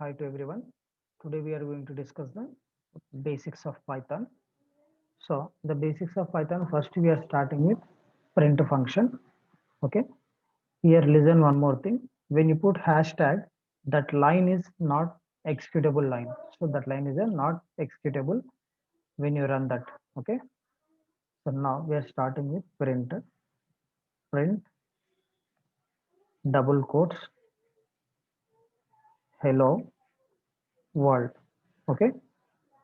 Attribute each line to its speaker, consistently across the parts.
Speaker 1: Hi to everyone. Today we are going to discuss the basics of Python. So the basics of Python, first we are starting with print function. Okay. Here listen one more thing. When you put hashtag, that line is not executable line. So that line is a not executable when you run that. Okay. So now we are starting with print double quotes hello world. Okay.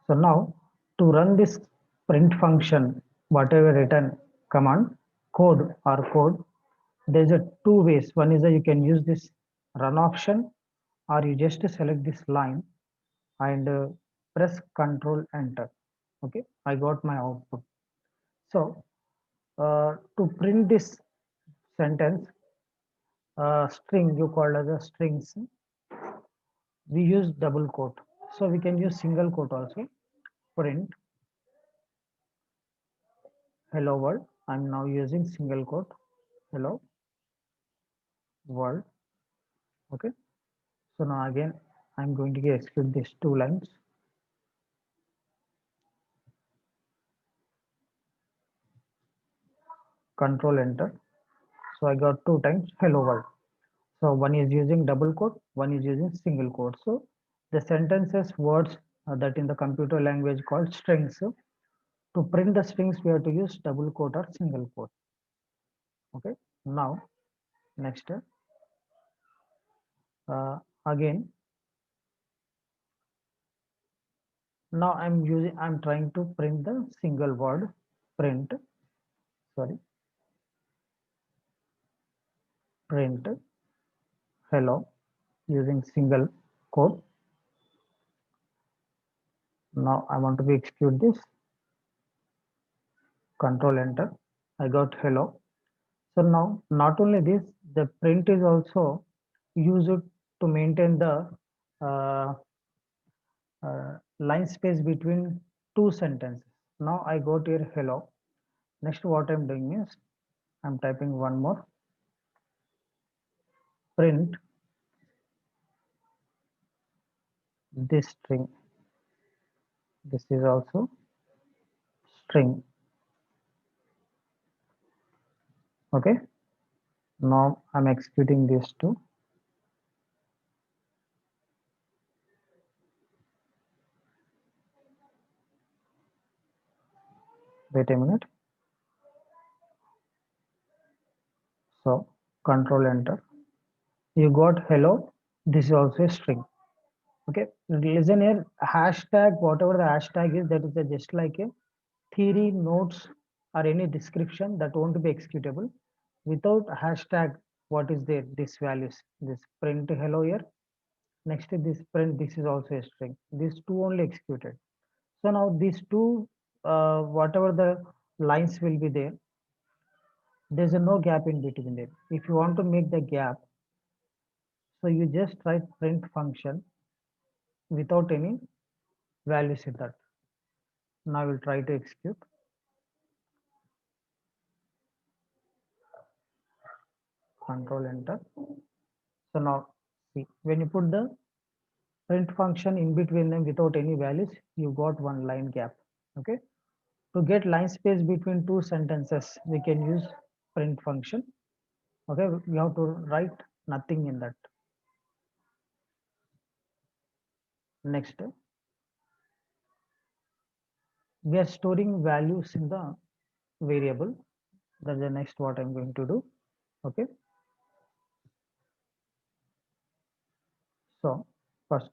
Speaker 1: So now to run this print function, whatever written command, code, there's a two ways. One is that you can use this run option, or you just select this line and press Control Enter. Okay, I got my output. So to print this sentence, string you called as a strings, we use double quote. So we can use single quote also. Print hello world. I'm now using single quote hello world. Okay, so now again I'm going to execute these two lines. Control Enter. So I got two times hello world. So one is using double quote, one is using single quote. So the sentences words that in the computer language called strings. So to print the strings we have to use double quote or single quote. Okay, now next uh, again, now I'm trying to print the single word. Print, sorry, print hello using single quote. Now I want to be execute this. Control Enter. I got hello. So now not only this, the print is also used to maintain the uh, line space between two sentences. Now I got here hello. Next what I'm doing is I'm typing one more print this string. This is also string. Okay. Now I'm executing these two. Wait a minute. So Control Enter. You got hello. This is also a string. Okay, listen here. Hashtag, whatever the hashtag is, that is just like a theory, notes, or any description that won't be executable. Without hashtag, what is there? This values. This print hello here. Next to this print, this is also a string. These two only executed. So now these two, whatever the lines will be there, there's a no gap in between them. If you want to make the gap, so you just write print function without any values in that. Now I will try to execute. Control Enter. So now see, when you put the print function in between them without any values, you got one line gap. Okay. To get line space between two sentences, we can use print function. Okay, we have to write nothing in that. Next, we are storing values in the variable. That's the next what I'm going to do. Okay. So first,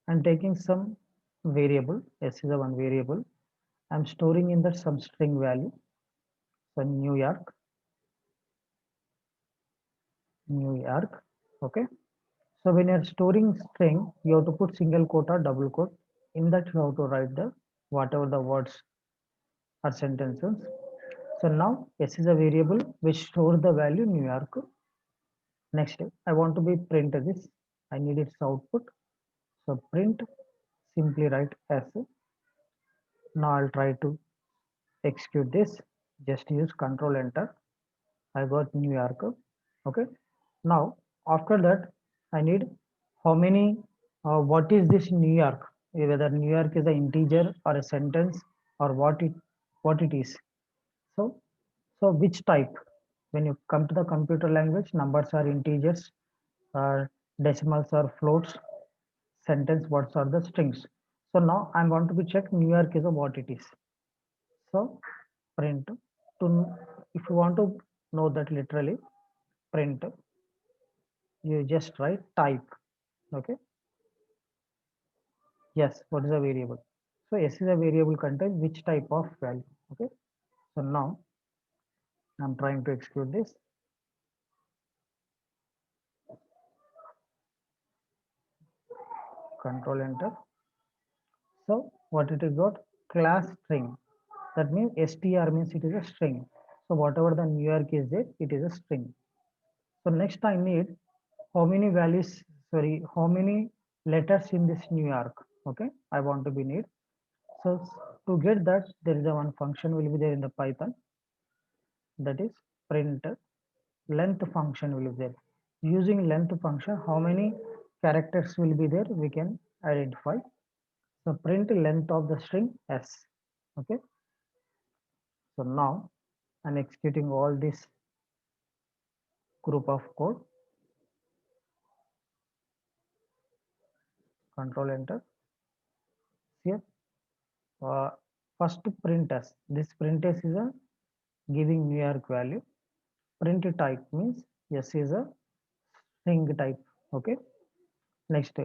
Speaker 1: I'm taking some variable. S is a one variable. I'm storing in that some string value. So New York, New York. Okay. So when you're storing string, you have to put single quote or double quote. In that you have to write the whatever the words or sentences. So now S is a variable which stores the value New York. Next, I want to be print this. I need its output. So print, simply write S. Now I'll try to execute this. Just use Control Enter. I got New York. Okay. Now after that, I need how many, what is this New York, whether New York is an integer or a sentence, or what it is. So which type? When you come to the computer language, numbers are integers, or decimals or floats, sentence words are the strings. So now I want to be check New York is a what it is. So print to, if you want to know that literally, print, you just write type. Okay, yes, what is a variable? So s is a variable contain which type of value. Okay, so now I'm trying to execute this. Control enter. So what it is got? Class string. That means str means it is a string. So whatever the New York is there, it is a string. So next I need how many values, sorry, how many letters in this New York. Okay, I want to be need. So to get that, there is a one function will be there in the Python, that is print length function will be there. Using length function, how many characters will be there, we can identify. So print length of the string s. Okay, so now I'm executing all this group of code. Control enter. Here, uh, first print s. This print s is a giving New York value. Print type means s is a string type. Okay, next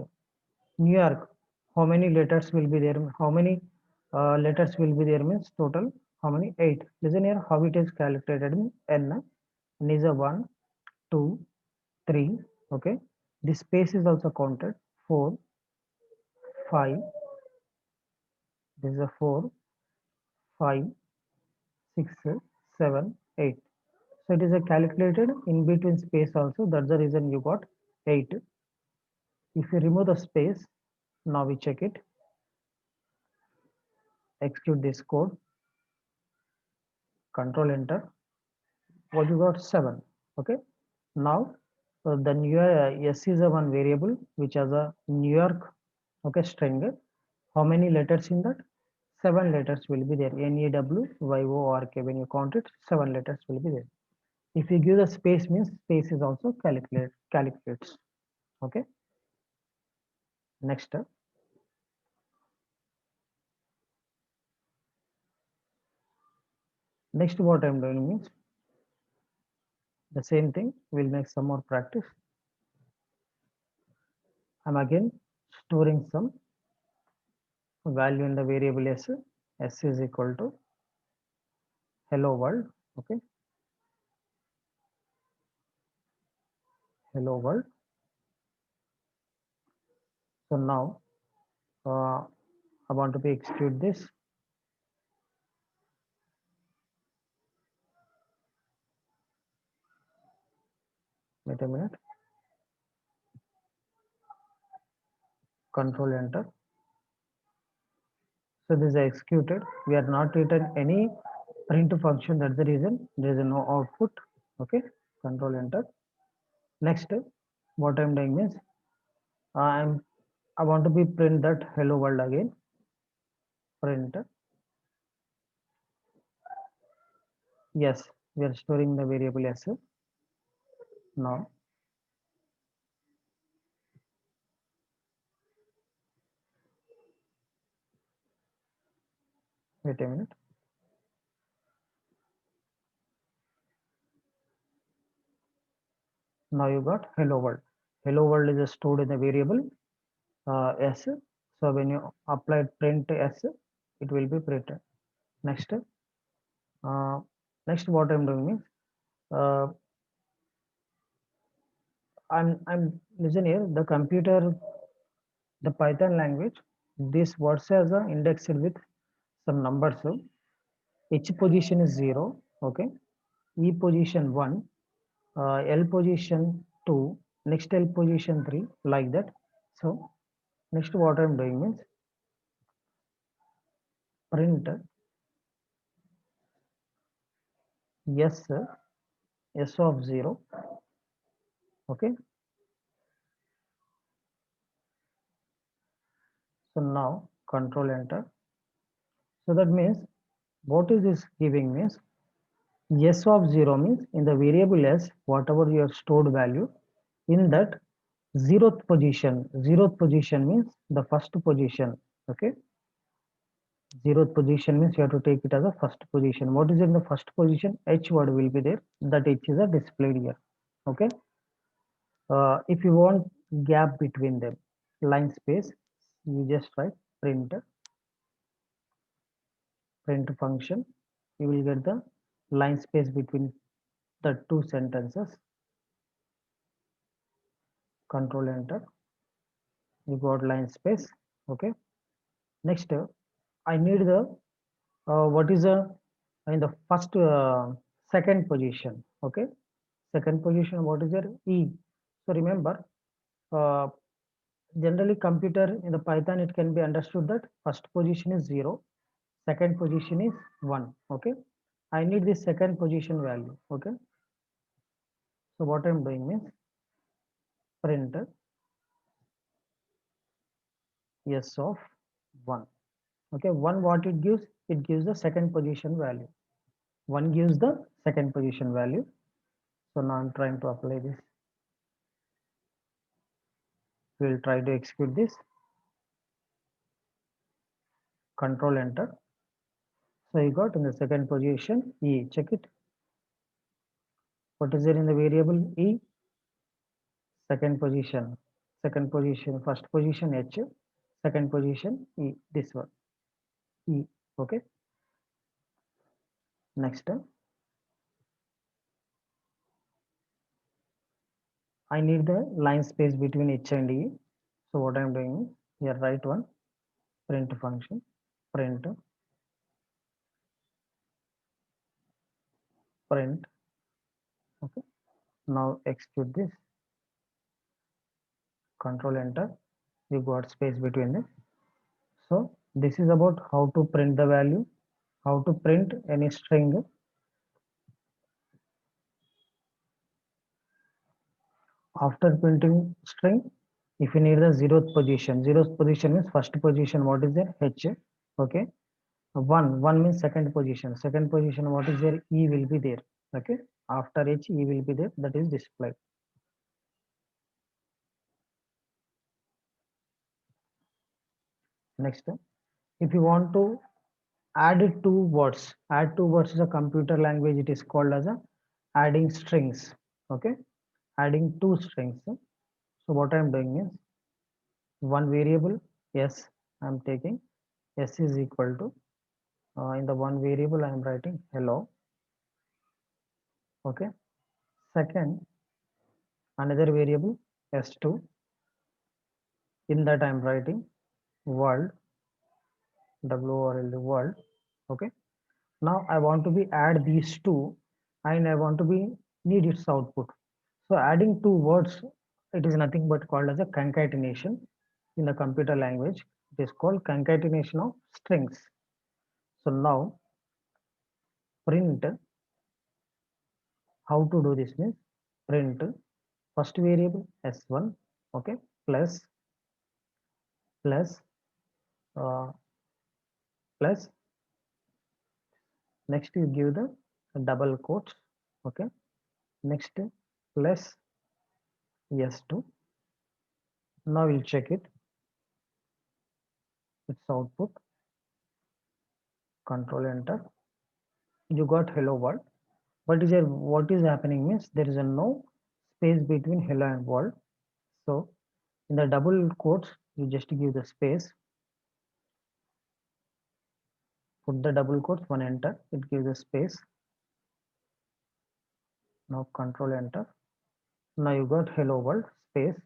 Speaker 1: New York, how many letters will be there? How many letters will be there means total how many? 8. Listen here how it is calculated in n. N is a 1, 2, 3. Okay, this space is also counted. 4, 5. This is a 4, 5, 6, 7, 8. So it is a calculated in between space also. That's the reason you got 8. If you remove the space, now we check it. Execute this code. Control enter. What you got? 7. Okay, now the new s is a one variable which has a New York. Okay, string. How many letters in that? 7 letters will be there. NEWYORK. When you count it, 7 letters will be there. If you give the space, means space is also calculates. Okay, next next what I'm doing means the same thing. We'll make some more practice. I'm again storing some value in the variable s. S is equal to hello world. Okay, hello world. So now I want to be execute this. Wait a minute. Control enter. So this is executed. We are not written any print function. That's the reason there is no output. Okay. Control enter. Next, what I'm doing is I want to be print that hello world again. Print. Yes, we are storing the variable s. Now wait a minute. Now you got hello world. Hello world is stored in the variable s. So when you apply print s, it will be printed. Next, uh, next what I'm doing is uh, I'm listen here. The computer, the Python language, this words as a indexed with some numbers. So H position is 0. Okay, E position 1, L position 2, next L position 3, like that. So next what I'm doing is print yes, s of 0. Okay, So now control enter. So that means what is this giving means s of 0 means in the variable s whatever your stored value in that zeroth position means the first position. Okay, zeroth position means you have to take it as a first position. What is in the first position? H word will be there, that H is a displayed here. Okay, if you want gap between them, line space, you just write print function, you will get the line space between the two sentences. Control enter, you got line space. Okay, next I need the what is the in the first second position. Okay, second position, what is your E? So remember, uh, generally computer in the Python it can be understood that first position is 0, second position is 1. Okay, I need this second position value. Okay, so what I'm doing means print s of 1. Okay, 1 what it gives? It gives the second position value. 1 gives the second position value. So now I'm trying to apply this. We'll try to execute this. Control enter. So you got in the second position E. Check it. What is there in the variable E? Second position. Second position, first position H, second position E. This one E. Okay. Next, I need the line space between H and E. So what I'm doing is here write one print function, print print. Okay. Now execute this. Control enter. You got space between them. So this is about how to print the value, how to print any string. After printing string, if you need the zeroth position means first position. What is there? H. Okay. One means second position. Second position, what is there? E will be there. Okay. After H, E will be there. That is displayed. Next, if you want to add add two words is a computer language. It is called as a adding strings. Okay. Adding two strings. So what I am doing is one variable s I am taking, s is equal to in the one variable I am writing hello. Okay, second another variable s2, in that I am writing world, world world. Okay, now I want to be add these two and I want to be need its output. So adding two words, it is nothing but called as a concatenation. In the computer language it is called concatenation of strings. So now print, how to do this means print first variable s1. Okay, plus plus uh, plus, next you give the double quotes. Okay, next plus s2. Now we'll check it, its output. Control enter, you got hello world. What is what is happening means there is a no space between hello and world. So in the double quotes you just give the space, put the double quotes, one enter, it gives a space. Now control enter. Now you got hello world space.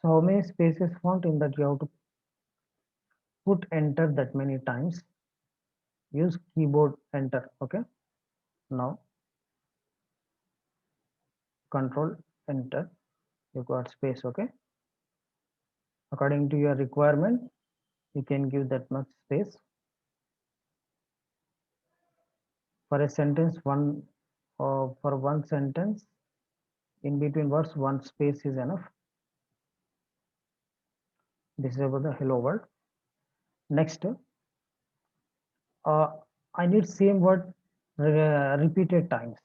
Speaker 1: So how many spaces found in that you have to put enter that many times. Use keyboard enter. Okay. Now control enter. You got space. Okay. According to your requirement, you can give that much space. For a sentence, for one sentence, in between words, one space is enough. This is about the hello world. Next, uh, I need same word repeated times.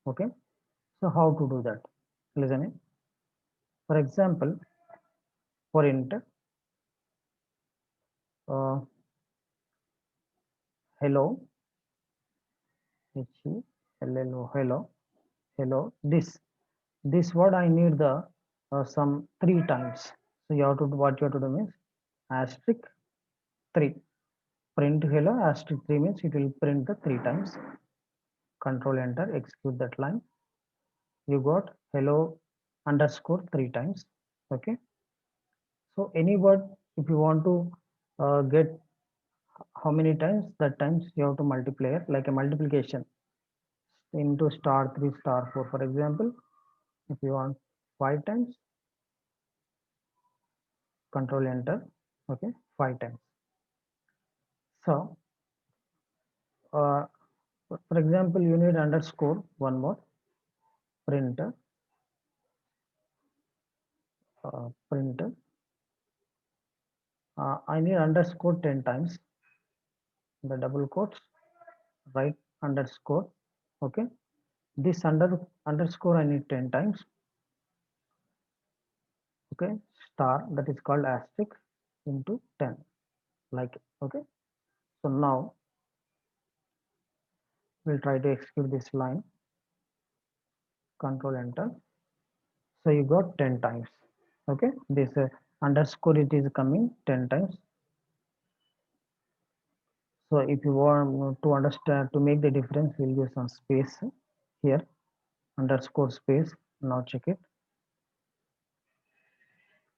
Speaker 1: Okay, so how to do that? Listen in. For example, for int, uh, hello, hello, hello, hello. This word I need the some three times. So you have to do what you have to do means asterisk three. Print hello asterisk three means it will print the three times. Control enter, execute that line. You got hello underscore three times. Okay. So any word, if you want to get how many times, that times you have to multiply it like a multiplication into star 3 star 4. For example, if you want 5 times, control enter. Okay, 5 times. So uh, for example, you need underscore one more, print print I need underscore 10 times, the double quotes, right, underscore. Okay, this underscore I need 10 times. Okay, star, that is called asterisk into 10, like it. Okay, so now we'll try to execute this line. Control enter. So you got 10 times. Okay, this underscore it is coming 10 times. So if you want to understand, to make the difference, we'll use some space here, underscore space. Now check it.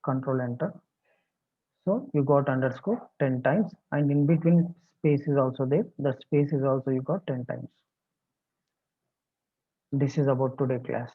Speaker 1: Control enter. So you got underscore 10 times, and in between space is also there. The space is also you got 10 times. This is about today class.